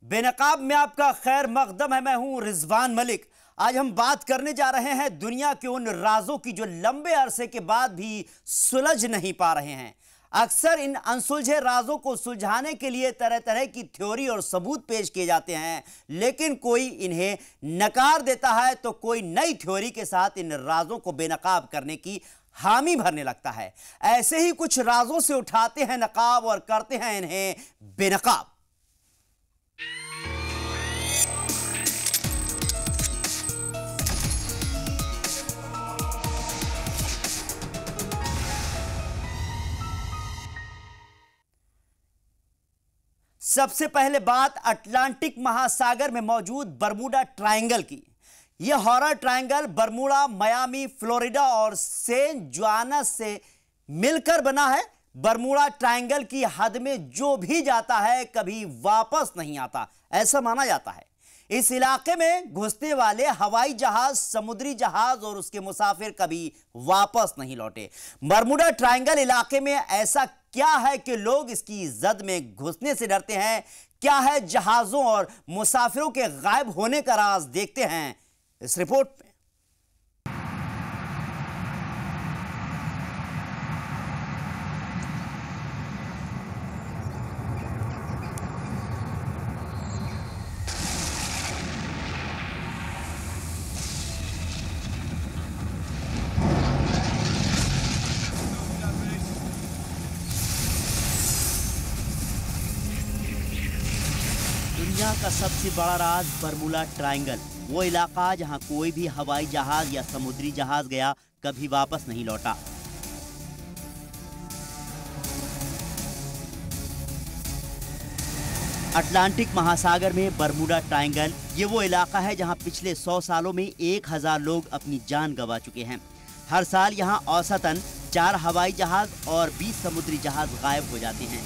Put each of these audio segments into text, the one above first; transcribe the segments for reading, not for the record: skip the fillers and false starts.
बेनकाब में आपका खैर मकदम है। मैं हूं रिजवान मलिक। आज हम बात करने जा रहे हैं दुनिया के उन राजों की जो लंबे अरसे के बाद भी सुलझ नहीं पा रहे हैं। अक्सर इन अनसुलझे राजों को सुलझाने के लिए तरह तरह की थ्योरी और सबूत पेश किए जाते हैं, लेकिन कोई इन्हें नकार देता है तो कोई नई थ्योरी के साथ इन राजों को बेनकाब करने की हामी भरने लगता है। ऐसे ही कुछ राजों से उठाते हैं नकाब और करते हैं इन्हें बेनकाब। सबसे पहले बात अटलांटिक महासागर में मौजूद बरमूडा ट्रायंगल की। यह horror triangle Bermuda, Miami, Florida और सेंट जोआनस से मिलकर बना है। बरमूडा ट्रायंगल की हद में जो भी जाता है कभी वापस नहीं आता, ऐसा माना जाता है। इस इलाके में घुसने वाले हवाई जहाज, समुद्री जहाज और उसके मुसाफिर कभी वापस नहीं लौटे। बरमूडा ट्रायंगल इलाके में ऐसा क्या है कि लोग इसकी जद में घुसने से डरते हैं? क्या है जहाजों और मुसाफिरों के गायब होने का राज? देखते हैं इस रिपोर्ट में। दुनिया का सबसे बड़ा राज बरमूडा ट्रायंगल, वो इलाका जहां कोई भी हवाई जहाज या समुद्री जहाज गया कभी वापस नहीं लौटा। अटलांटिक महासागर में बरमूडा ट्रायंगल ये वो इलाका है जहां पिछले 100 सालों में 1000 लोग अपनी जान गंवा चुके हैं। हर साल यहां औसतन 4 हवाई जहाज और 20 समुद्री जहाज गायब हो जाते हैं,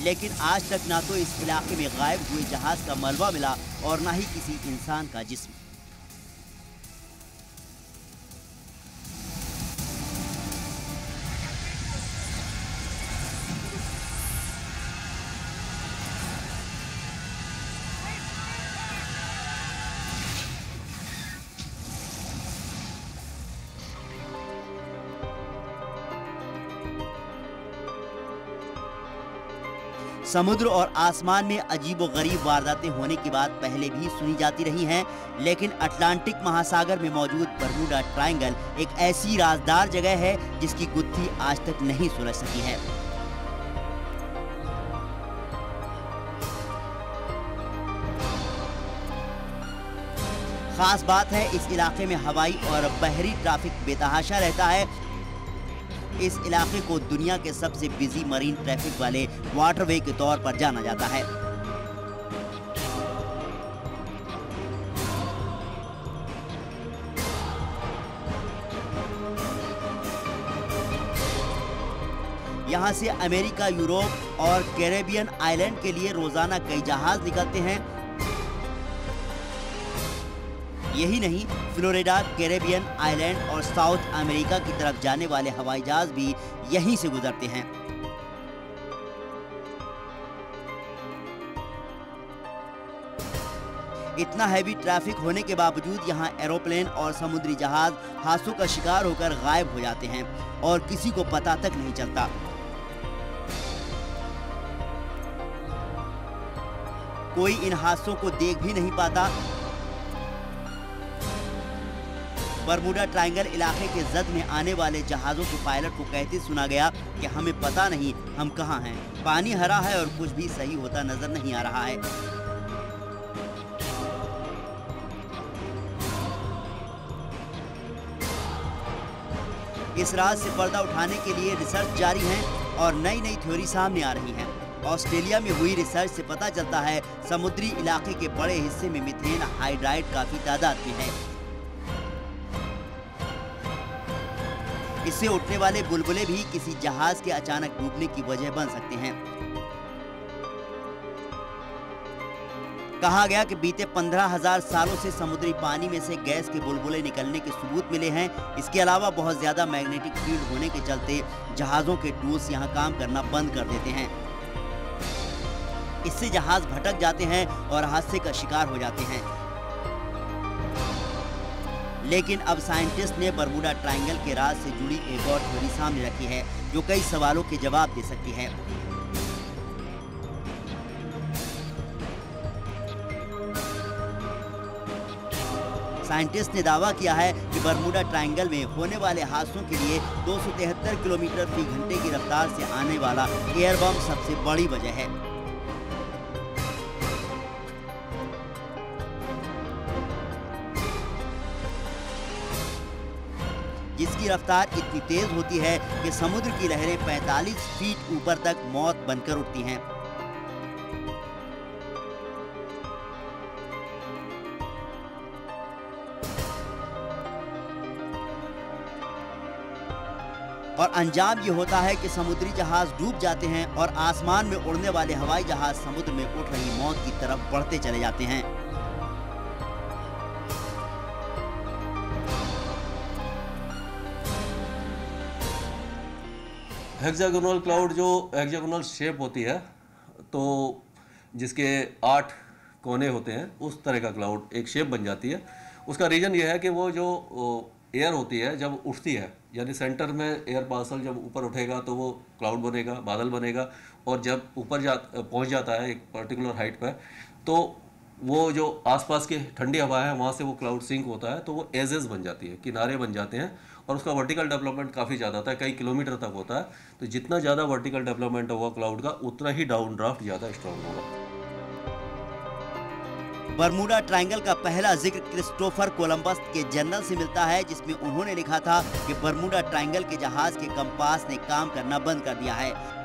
लेकिन आज तक ना तो इस इलाके में गायब हुए जहाज का मलबा मिला और ना ही किसी इंसान का जिस्म। समुद्र और आसमान में अजीबोगरीब वारदातें होने की बात पहले भी सुनी जाती रही हैं, लेकिन अटलांटिक महासागर में मौजूद बरमूडा ट्रायंगल एक ऐसी राजदार जगह है जिसकी गुत्थी आज तक नहीं सुलझ सकी है। खास बात है इस इलाके में हवाई और बहरी ट्रैफिक बेतहाशा रहता है। इस इलाके को दुनिया के सबसे बिजी मरीन ट्रैफिक वाले वाटरवे के तौर पर जाना जाता है। यहां से अमेरिका, यूरोप और कैरेबियन आइलैंड के लिए रोजाना कई जहाज निकलते हैं। यही नहीं, फ्लोरिडा, कैरेबियन आइलैंड और साउथ अमेरिका की तरफ जाने वाले हवाई जहाज भी यहीं से गुजरते हैं। इतना हैवी ट्रैफिक होने के बावजूद यहां एरोप्लेन और समुद्री जहाज हादसों का शिकार होकर गायब हो जाते हैं और किसी को पता तक नहीं चलता। कोई इन हादसों को देख भी नहीं पाता। बरमूडा ट्रायंगल इलाके के जद में आने वाले जहाजों के पायलट को कहते सुना गया कि हमें पता नहीं हम कहां हैं, पानी हरा है और कुछ भी सही होता नजर नहीं आ रहा है। इस राज से पर्दा उठाने के लिए रिसर्च जारी है और नई नई थ्योरी सामने आ रही हैं। ऑस्ट्रेलिया में हुई रिसर्च से पता चलता है समुद्री इलाके के बड़े हिस्से में मीथेन हाइड्राइड काफी तादाद में है। इससे उठने वाले बुलबुले भी किसी जहाज के अचानक डूबने की वजह बन सकते हैं। कहा गया कि बीते 15,000 सालों से समुद्री पानी में से गैस के बुलबुले निकलने के सबूत मिले हैं। इसके अलावा बहुत ज्यादा मैग्नेटिक फील्ड होने के चलते जहाजों के टूल्स यहां काम करना बंद कर देते हैं। इससे जहाज भटक जाते हैं और हादसे का शिकार हो जाते हैं। लेकिन अब साइंटिस्ट ने बरमूडा ट्रायंगल के राज से जुड़ी एक और थ्योरी सामने रखी है जो कई सवालों के जवाब दे सकती है। साइंटिस्ट ने दावा किया है कि बरमूडा ट्रायंगल में होने वाले हादसों के लिए 273 किलोमीटर फी घंटे की रफ्तार से आने वाला एयर बम सबसे बड़ी वजह है। जिसकी रफ्तार इतनी तेज होती है कि समुद्र की लहरें 45 फीट ऊपर तक मौत बनकर उठती हैं। और अंजाम ये होता है कि समुद्री जहाज डूब जाते हैं और आसमान में उड़ने वाले हवाई जहाज समुद्र में उठ रही मौत की तरफ बढ़ते चले जाते हैं। हेक्सागोनल क्लाउड जो हेक्सागोनल शेप होती है, तो जिसके 8 कोने होते हैं, उस तरह का क्लाउड एक शेप बन जाती है। उसका रीज़न ये है कि वो जो एयर होती है जब उठती है, यानी सेंटर में एयर पार्सल जब ऊपर उठेगा तो वो क्लाउड बनेगा, बादल बनेगा, और जब ऊपर पहुंच जाता है एक पर्टिकुलर हाइट पर, तो वो जो आसपास की ठंडी हवा है वहाँ से वो क्लाउड सिंक होता है, तो वो एजेस बन जाती है, किनारे बन जाते हैं, और उसका वर्टिकल डेवलपमेंट काफ़ी ज़्यादा होता है, कई किलोमीटर तक होता है। तो जितना ज़्यादा वर्टिकल डेवलपमेंट होगा क्लाउड का, उतना ही डाउन ड्राफ्ट ज़्यादा स्ट्रॉन्ग होगा। बरमूडा ट्रायंगल का पहला जिक्र क्रिस्टोफर कोलंबस के जर्नल से मिलता है, जिसमें उन्होंने लिखा था कि बरमूडा ट्रायंगल के जहाज के कंपास ने काम करना बंद कर दिया है।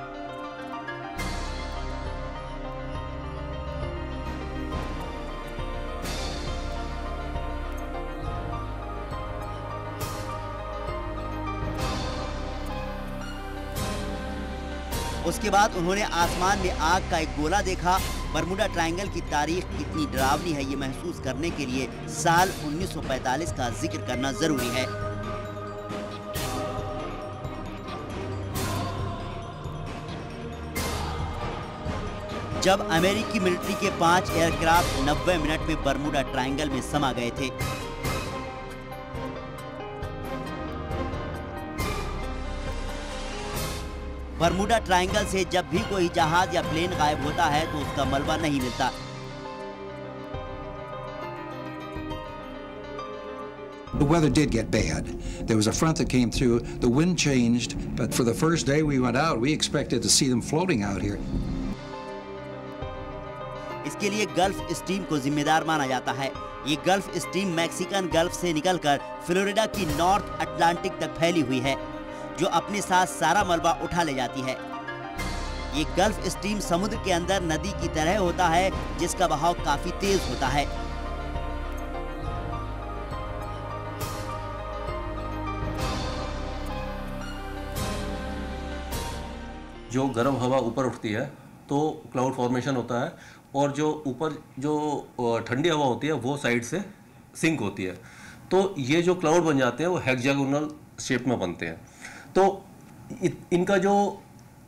उसके बाद उन्होंने आसमान में आग का एक गोला देखा। बरमूडा ट्रायंगल की तारीख कितनी डरावनी है ये महसूस करने के लिए साल 1945 का जिक्र करना जरूरी है। जब अमेरिकी मिलिट्री के 5 एयरक्राफ्ट 90 मिनट में बरमूडा ट्रायंगल में समा गए थे। बरमूडा ट्रायंगल से जब भी कोई जहाज या प्लेन गायब होता है तो उसका मलबा नहीं मिलता। The weather did get bad. There was a front that came through, the wind changed, but for the first day we went out, we expected to see them floating out here. इसके लिए gulf stream को जिम्मेदार माना जाता है। ये gulf stream Mexican gulf से निकलकर फ्लोरिडा की नॉर्थ अटलांटिक तक फैली हुई है, जो अपने साथ सारा मलबा उठा ले जाती है। ये गल्फ स्ट्रीम समुद्र के अंदर नदी की तरह होता है, जिसका बहाव काफी तेज होता है। जो गर्म हवा ऊपर उठती है तो क्लाउड फॉर्मेशन होता है, और जो ऊपर जो ठंडी हवा होती है वो साइड से सिंक होती है, तो ये जो क्लाउड बन जाते हैं वो हेक्सागोनल शेप में बनते हैं। तो इनका जो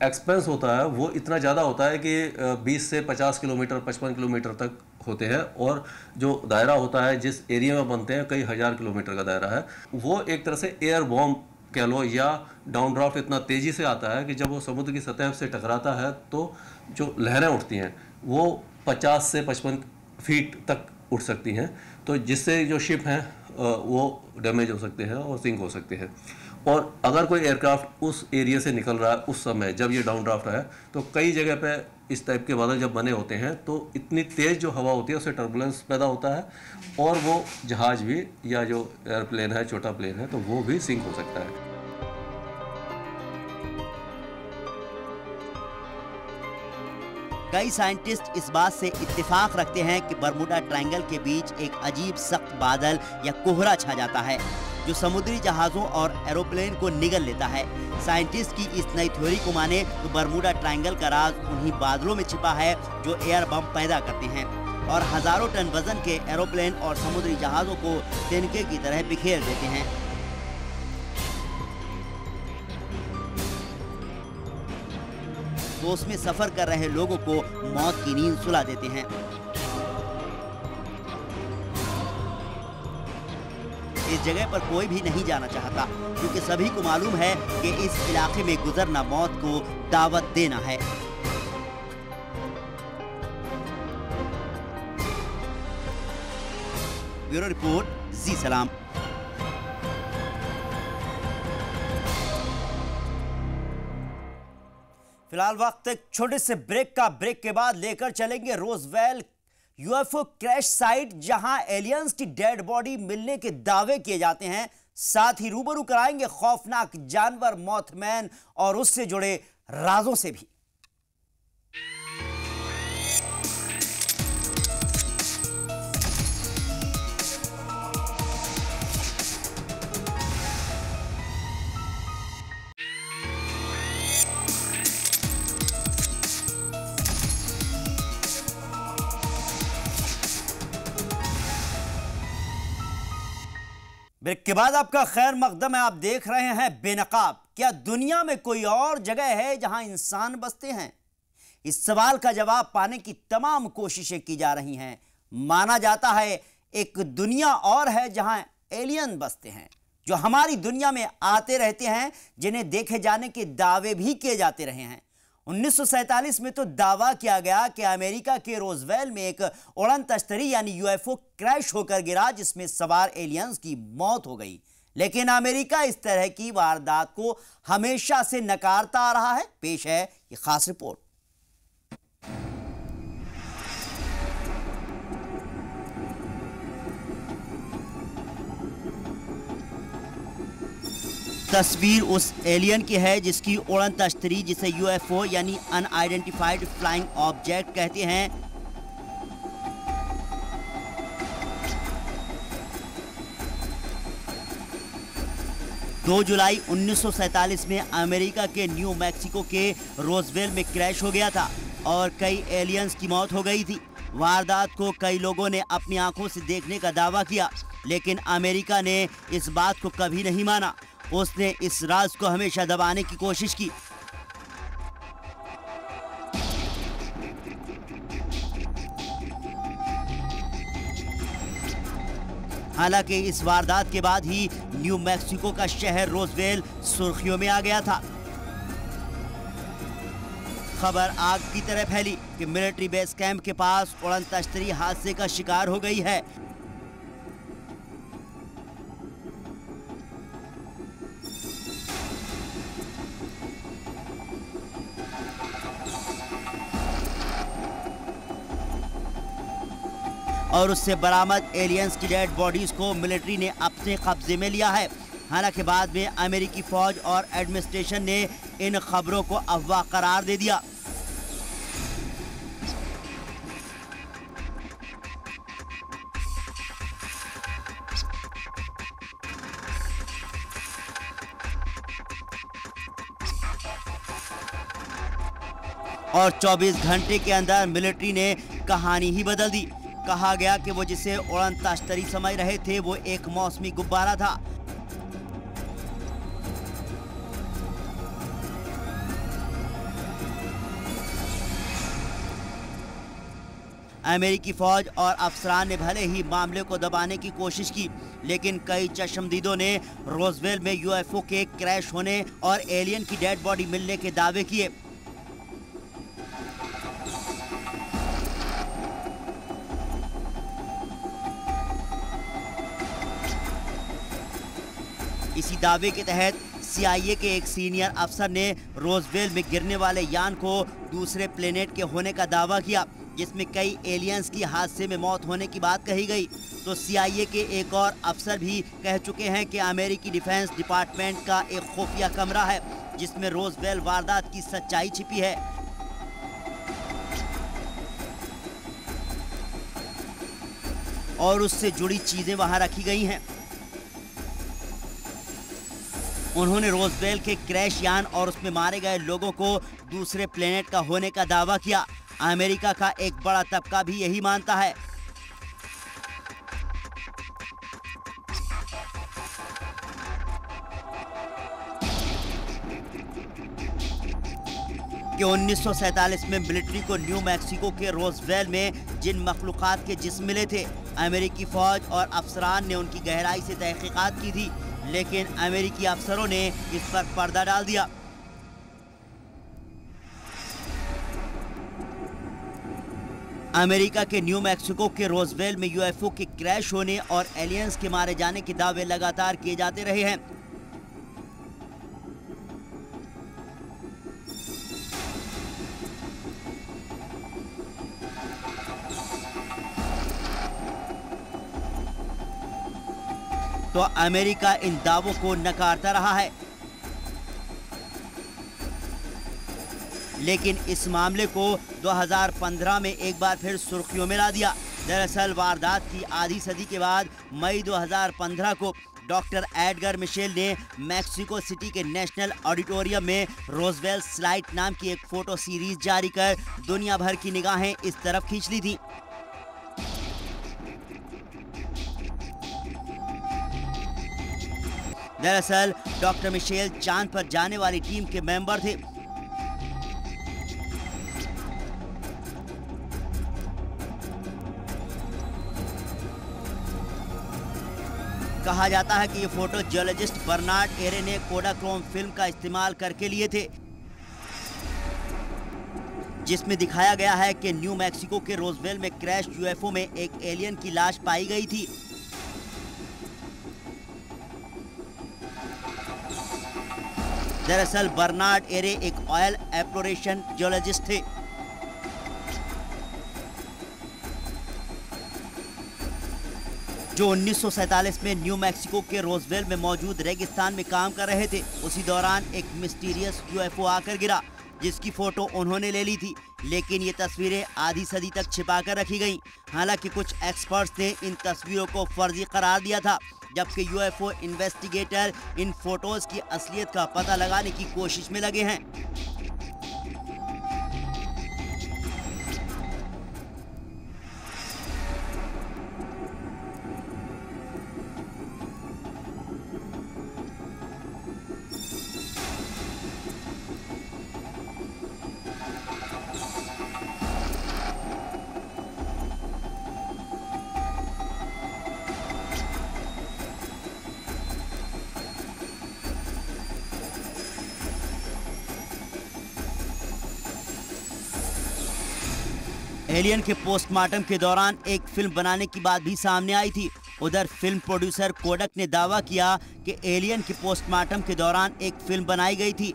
एक्सपेंस होता है वो इतना ज़्यादा होता है कि 20 से 50 किलोमीटर 55 किलोमीटर तक होते हैं, और जो दायरा होता है जिस एरिया में बनते हैं कई हज़ार किलोमीटर का दायरा है। वो एक तरह से एयर बॉम्ब कह लो, या डाउन ड्राफ्ट इतना तेज़ी से आता है कि जब वो समुद्र की सतह से टकराता है तो जो लहरें उठती हैं वो 50 से 55 फीट तक उठ सकती हैं, तो जिससे जो शिप हैं वो डैमेज हो सकते हैं और सिंक हो सकते हैं। और अगर कोई एयरक्राफ्ट उस एरिया से निकल रहा है उस समय जब ये डाउन ड्राफ्ट है, तो कई जगह पे इस टाइप के बादल जब बने होते हैं तो इतनी तेज़ जो हवा होती है उससे टर्बुलेंस पैदा होता है, और वो जहाज भी या जो एयरप्लेन है, छोटा प्लेन है, तो वो भी सिंक हो सकता है। कई साइंटिस्ट इस बात से इत्तेफाक रखते हैं कि बरमूडा ट्रायंगल के बीच एक अजीब सख्त बादल या कोहरा छा जाता है, जो समुद्री जहाज़ों और एरोप्लेन को निगल लेता है। साइंटिस्ट की इस नई थ्योरी को माने तो बरमूडा ट्रायंगल का राज उन्हीं बादलों में छिपा है जो एयर बम पैदा करते हैं और हजारों टन वजन के एरोप्लेन और समुद्री जहाज़ों को तिनके की तरह बिखेर देते हैं। तो उसमें सफर कर रहे लोगों को मौत की नींद सुला देते हैं। इस जगह पर कोई भी नहीं जाना चाहता क्योंकि सभी को मालूम है कि इस इलाके में गुजरना मौत को दावत देना है। ब्यूरो रिपोर्ट, जी सलाम। फिलहाल वक्त एक छोटे से ब्रेक का। ब्रेक के बाद लेकर चलेंगे रोजवेल यूएफओ क्रैश साइट, जहां एलियंस की डेड बॉडी मिलने के दावे किए जाते हैं। साथ ही रूबरू कराएंगे खौफनाक जानवर मॉथमैन और उससे जुड़े राजों से भी। ब्रेक के बाद आपका खैर मकदम है। आप देख रहे हैं बेनकाब। क्या दुनिया में कोई और जगह है जहां इंसान बसते हैं? इस सवाल का जवाब पाने की तमाम कोशिशें की जा रही हैं। माना जाता है एक दुनिया और है जहां एलियन बसते हैं, जो हमारी दुनिया में आते रहते हैं, जिन्हें देखे जाने के दावे भी किए जाते रहे हैं। 1947 में तो दावा किया गया कि अमेरिका के रोजवेल में एक उड़न तश्तरी यानी यूएफओ क्रैश होकर गिरा, जिसमें सवार एलियंस की मौत हो गई। लेकिन अमेरिका इस तरह की वारदात को हमेशा से नकारता आ रहा है। पेश है ये खास रिपोर्ट। तस्वीर उस एलियन की है जिसकी उड़न तश्तरी, जिसे यूएफओ यानी अनआइडेंटिफाइड फ्लाइंग ऑब्जेक्ट कहते हैं, 2 जुलाई 1947 में अमेरिका के न्यू मैक्सिको के रोजवेल में क्रैश हो गया था और कई एलियंस की मौत हो गई थी। वारदात को कई लोगों ने अपनी आंखों से देखने का दावा किया, लेकिन अमेरिका ने इस बात को कभी नहीं माना। उसने इस राज को हमेशा दबाने की कोशिश की। हालांकि इस वारदात के बाद ही न्यू मैक्सिको का शहर रोजवेल सुर्खियों में आ गया था। खबर आग की तरह फैली कि मिलिट्री बेस कैंप के पास उड़न तश्तरी हादसे का शिकार हो गई है। और उससे बरामद एलियंस की डेड बॉडीज को मिलिट्री ने अपने कब्जे में लिया है। हालांकि बाद में अमेरिकी फौज और एडमिनिस्ट्रेशन ने इन खबरों को अफवाह करार दे दिया। और 24 घंटे के अंदर मिलिट्री ने कहानी ही बदल दी। कहा गया कि वो जिसे उड़न तश्तरी समझ रहे थे वो एक मौसमी गुब्बारा था। अमेरिकी फौज और अफसरान ने भले ही मामले को दबाने की कोशिश की, लेकिन कई चश्मदीदों ने रोजवेल में यूएफओ के क्रैश होने और एलियन की डेड बॉडी मिलने के दावे किए। इसी दावे के तहत CIA के एक सीनियर अफसर ने रोजवेल में गिरने वाले यान को दूसरे प्लेनेट के होने का दावा किया, जिसमें कई एलियंस की हादसे में मौत होने की बात कही गई। तो CIA के एक और अफसर भी कह चुके हैं कि अमेरिकी डिफेंस डिपार्टमेंट का एक खुफिया कमरा है जिसमें रोजवेल वारदात की सच्चाई छिपी है। और उससे जुड़ी चीजें वहां रखी गई हैं। उन्होंने रोजवेल के क्रैश यान और उसमें मारे गए लोगों को दूसरे प्लेनेट का होने का दावा किया। अमेरिका का एक बड़ा तबका भी यही मानता है। कि 1947 में मिलिट्री को न्यू मैक्सिको के रोजवेल में जिन मखलूकात के जिस्म मिले थे, अमेरिकी फौज और अफसरान ने उनकी गहराई से तहकीकात की थी, लेकिन अमेरिकी अफसरों ने इस पर पर्दा डाल दिया। अमेरिका के न्यू मैक्सिको के रोजवेल में यूएफओ के क्रैश होने और एलियंस के मारे जाने के दावे लगातार किए जाते रहे हैं। तो अमेरिका इन दावों को नकारता रहा है, लेकिन इस मामले को 2015 में एक बार फिर सुर्खियों में ला दिया। दरअसल वारदात की आधी सदी के बाद मई 2015 को डॉक्टर एडगर मिशेल ने मैक्सिको सिटी के नेशनल ऑडिटोरियम में रोजवेल स्लाइड नाम की एक फोटो सीरीज जारी कर दुनिया भर की निगाहें इस तरफ खींच ली थी। दरअसल डॉक्टर मिशेल चांद पर जाने वाली टीम के मेंबर थे। कहा जाता है कि ये फोटो जियोलॉजिस्ट बर्नार्ड एरे ने कोडाक्रोम फिल्म का इस्तेमाल करके लिए थे, जिसमें दिखाया गया है कि न्यू मैक्सिको के रोजवेल में क्रैश यूएफओ में एक एलियन की लाश पाई गई थी। दरअसल बर्नार्ड एरे एक ऑयल एक्सप्लोरेशन जियोलॉजिस्ट थे। जो 1947 में न्यू मैक्सिको के रोजवेल में मौजूद रेगिस्तान में काम कर रहे थे। उसी दौरान एक मिस्टीरियस यूएफओ आकर गिरा, जिसकी फोटो उन्होंने ले ली थी, लेकिन ये तस्वीरें आधी सदी तक छिपाकर रखी गईं। हालांकि कुछ एक्सपर्ट्स ने इन तस्वीरों को फर्जी करार दिया था, जबकि यूएफओ इन्वेस्टिगेटर इन फोटोज की असलियत का पता लगाने की कोशिश में लगे हैं। एलियन के पोस्टमार्टम के दौरान एक फिल्म बनाने की बात भी सामने आई थी। उधर फिल्म प्रोड्यूसर कोडक ने दावा किया कि एलियन के पोस्टमार्टम के दौरान एक फिल्म बनाई गई थी।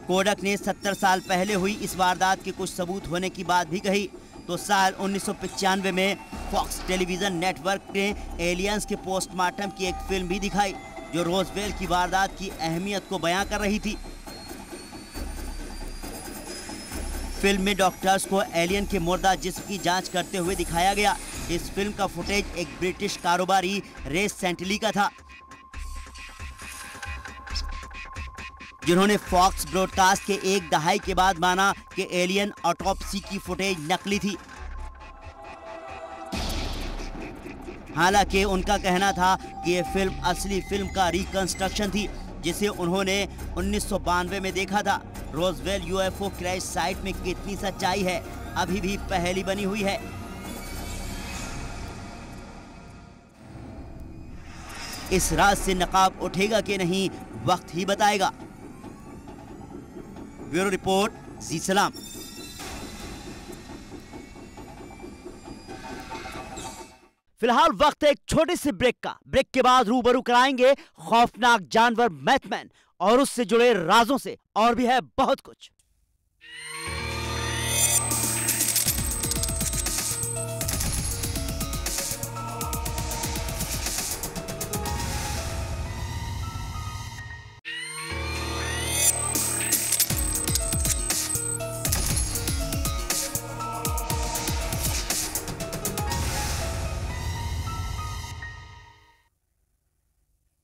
कोडक ने 70 साल पहले हुई इस वारदात के कुछ सबूत होने की बात भी कही। तो साल 1995 में फॉक्स टेलीविजन नेटवर्क ने एलियंस के पोस्टमार्टम की एक फिल्म भी दिखाई, जो रोजवेल की वारदात की अहमियत को बयां कर रही थी। फिल्म में डॉक्टर्स को एलियन के मुर्दा जिस्म की जांच करते हुए दिखाया गया। इस फिल्म का फुटेज एक ब्रिटिश कारोबारी रेस सेंटली का था, जिन्होंने फॉक्स ब्रॉडकास्ट के एक दहाई के बाद माना कि एलियन ऑटोप्सी की फुटेज नकली थी। हालांकि उनका कहना था कि यह फिल्म असली फिल्म का रिकंस्ट्रक्शन थी, जिसे उन्होंने 1992 में देखा था। रोजवेल यूएफओ क्रैश साइट में कितनी सच्चाई है, अभी भी पहेली बनी हुई है। इस राज से नकाब उठेगा कि नहीं, वक्त ही बताएगा। ब्यूरो रिपोर्ट, जी सलाम। फिलहाल वक्त है एक छोटे से ब्रेक का। ब्रेक के बाद रूबरू कराएंगे खौफनाक जानवर मैथमैन और उससे जुड़े राजों से, और भी है बहुत कुछ।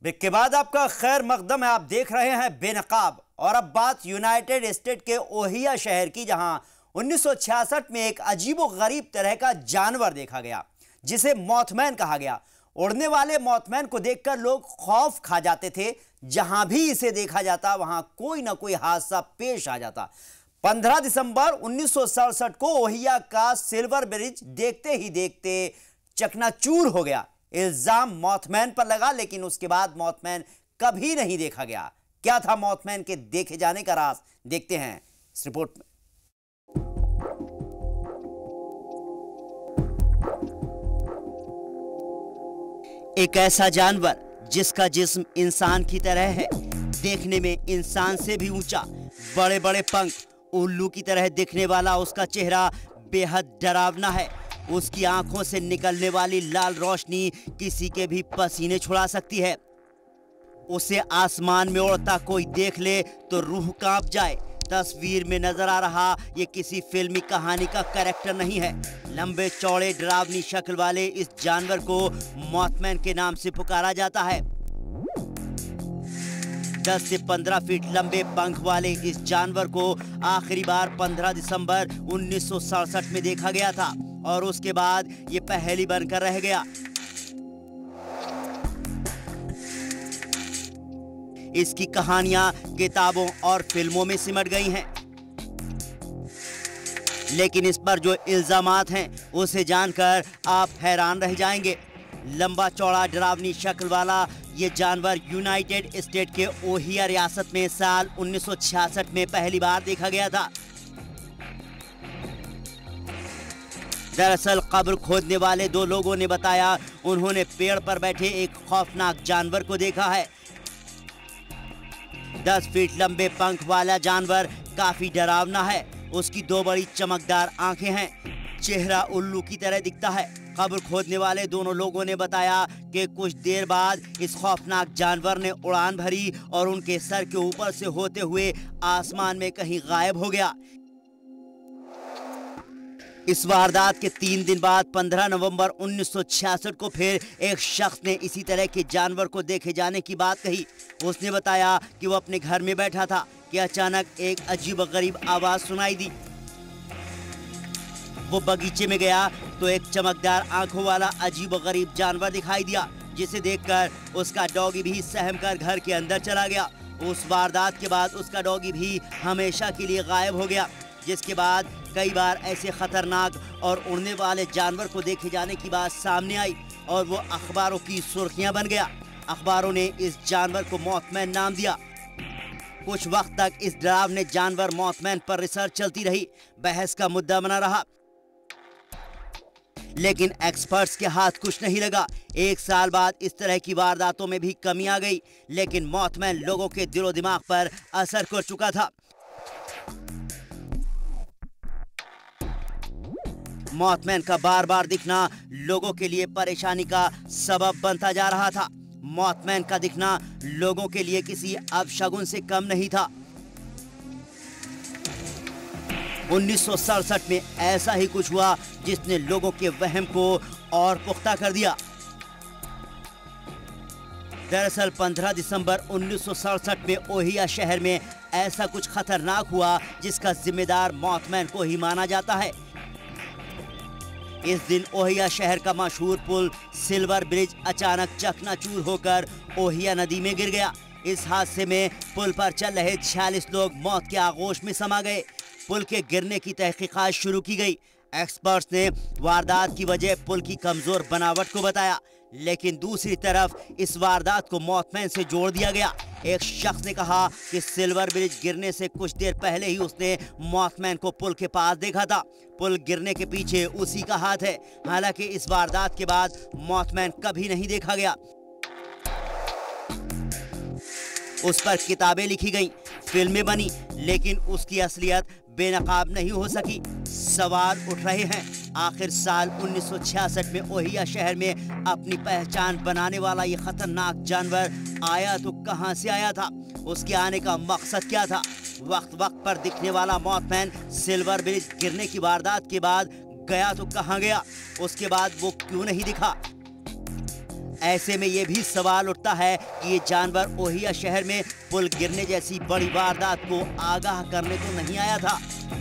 ब्रेक के बाद आपका खैर मकदम है। आप देख रहे हैं बेनकाब। और अब बात यूनाइटेड स्टेट के ओहियो शहर की, जहां 1966 में एक अजीबोगरीब तरह का जानवर देखा गया, जिसे मॉथमैन कहा गया। उड़ने वाले मॉथमैन को देखकर लोग खौफ खा जाते थे, जहां भी इसे देखा जाता वहां कोई ना कोई हादसा पेश आ जाता। 15 दिसंबर 1967 को ओहियो का सिल्वर ब्रिज देखते ही देखते चकनाचूर हो गया। इल्जाम मॉथमैन पर लगा, लेकिन उसके बाद मॉथमैन कभी नहीं देखा गया। क्या था मॉथमैन के देखे जाने का राज, देखते हैं इस रिपोर्ट में। एक ऐसा जानवर जिसका जिस्म इंसान की तरह है, देखने में इंसान से भी ऊंचा, बड़े बड़े पंख, उल्लू की तरह दिखने वाला उसका चेहरा बेहद डरावना है। उसकी आंखों से निकलने वाली लाल रोशनी किसी के भी पसीने छुड़ा सकती है। उसे आसमान में उड़ता कोई देख ले तो रूह कांप जाए। तस्वीर में नजर आ रहा ये किसी फिल्मी कहानी का कैरेक्टर नहीं है। लंबे चौड़े डरावनी शक्ल वाले इस जानवर को मॉथमैन के नाम से पुकारा जाता है। 10 से 15 फीट लंबे पंख वाले इस जानवर को आखिरी बार 15 दिसंबर 1967 में देखा गया था और उसके बाद ये पहेली बनकर रह गया। इसकी कहानियां किताबों और फिल्मों में सिमट गई हैं, लेकिन इस पर जो इल्जामात हैं उसे जानकर आप हैरान रह जाएंगे। लंबा चौड़ा डरावनी शक्ल वाला ये जानवर यूनाइटेड स्टेट के ओहियो रियासत में साल 1966 में पहली बार देखा गया था। दरअसल कब्र खोदने वाले 2 लोगों ने बताया उन्होंने पेड़ पर बैठे एक खौफनाक जानवर को देखा है। 10 फीट लंबे पंख वाला जानवर काफी डरावना है। उसकी 2 बड़ी चमकदार आंखें हैं, चेहरा उल्लू की तरह दिखता है। कब्र खोदने वाले दोनों लोगों ने बताया कि कुछ देर बाद इस खौफनाक जानवर ने उड़ान भरी और उनके सर के ऊपर से होते हुए आसमान में कहीं गायब हो गया। इस वारदात के 3 दिन बाद 15 नवंबर 1966 को फिर एक शख्स ने इसी तरह के जानवर को देखे जाने की बात कही। उसने बताया कि वो अपने घर में बैठा था कि अचानक एक अजीब-गरीब आवाज सुनाई दी। वो बगीचे में गया तो एक चमकदार आंखों वाला अजीब-गरीब जानवर दिखाई दिया, जिसे देखकर उसका डॉगी भी सहम कर घर के अंदर चला गया। उस वारदात के बाद उसका डॉगी भी हमेशा के लिए गायब हो गया, जिसके बाद कई बार ऐसे खतरनाक और उड़ने वाले जानवर को देखे जाने की बात सामने आई और वो अखबारों की सुर्खियां बन गया। अखबारों ने इस जानवर को मॉथमैन नाम दिया। कुछ वक्त तक इस डरावने जानवर मॉथमैन पर रिसर्च चलती रही, बहस का मुद्दा बना रहा, लेकिन एक्सपर्ट्स के हाथ कुछ नहीं लगा। 1 साल बाद इस तरह की वारदातों में भी कमी आ गई, लेकिन मॉथमैन लोगों के दिलो दिमाग पर असर कर चुका था। मॉथमैन का बार बार दिखना लोगों के लिए परेशानी का सबब बनता जा रहा था। मॉथमैन का दिखना लोगों के लिए किसी अपशगुन से कम नहीं था। 1967 में ऐसा ही कुछ हुआ जिसने लोगों के वहम को और पुख्ता कर दिया। दरअसल 15 दिसंबर 1967 में ओहियो शहर में ऐसा कुछ खतरनाक हुआ जिसका जिम्मेदार मॉथमैन को ही माना जाता है। इस दिन ओहियो शहर का मशहूर पुल सिल्वर ब्रिज अचानक चकनाचूर होकर ओहियो नदी में गिर गया। इस हादसे में पुल पर चल रहे 46 लोग मौत के आगोश में समा गए। पुल के गिरने की तहकीकात शुरू की गई। एक्सपर्ट्स ने वारदात की वजह पुल की कमजोर बनावट को बताया, लेकिन दूसरी तरफ इस वारदात को मॉथमैन से जोड़ दिया गया। एक शख्स ने कहा कि सिल्वर ब्रिज गिरने से कुछ देर पहले ही उसने मॉथमैन को पुल के पास देखा था। पुल गिरने के पीछे उसी का हाथ है। हालांकि इस वारदात के बाद मॉथमैन कभी नहीं देखा गया। उस पर किताबें लिखी गईं, फिल्में बनी, लेकिन उसकी असलियत बेनकाब नहीं हो सकी। सवाल उठ रहे हैं, आखिर साल 1966 में ओहियो शहर में अपनी पहचान बनाने वाला ये खतरनाक जानवर आया तो कहां से आया था? उसके आने का मकसद क्या था? वक्त वक्त पर दिखने वाला मॉथमैन सिल्वर ब्रिज गिरने की वारदात के बाद गया तो कहां गया? उसके बाद वो क्यों नहीं दिखा? ऐसे में ये भी सवाल उठता है कि ये जानवर ओहियो शहर में पुल गिरने जैसी बड़ी वारदात को आगाह करने तो नहीं आया था।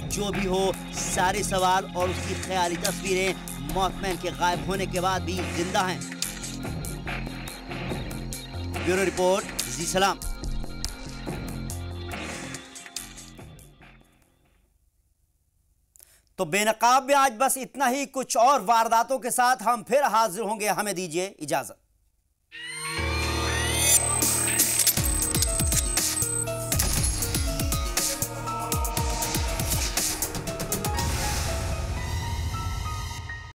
जो भी हो, सारे सवाल और उसकी ख्याली तस्वीरें मॉथमैन के गायब होने के बाद भी जिंदा हैं। ब्यूरो रिपोर्ट, जी सलाम। तो बेनकाब में आज बस इतना ही। कुछ और वारदातों के साथ हम फिर हाजिर होंगे। हमें दीजिए इजाजत।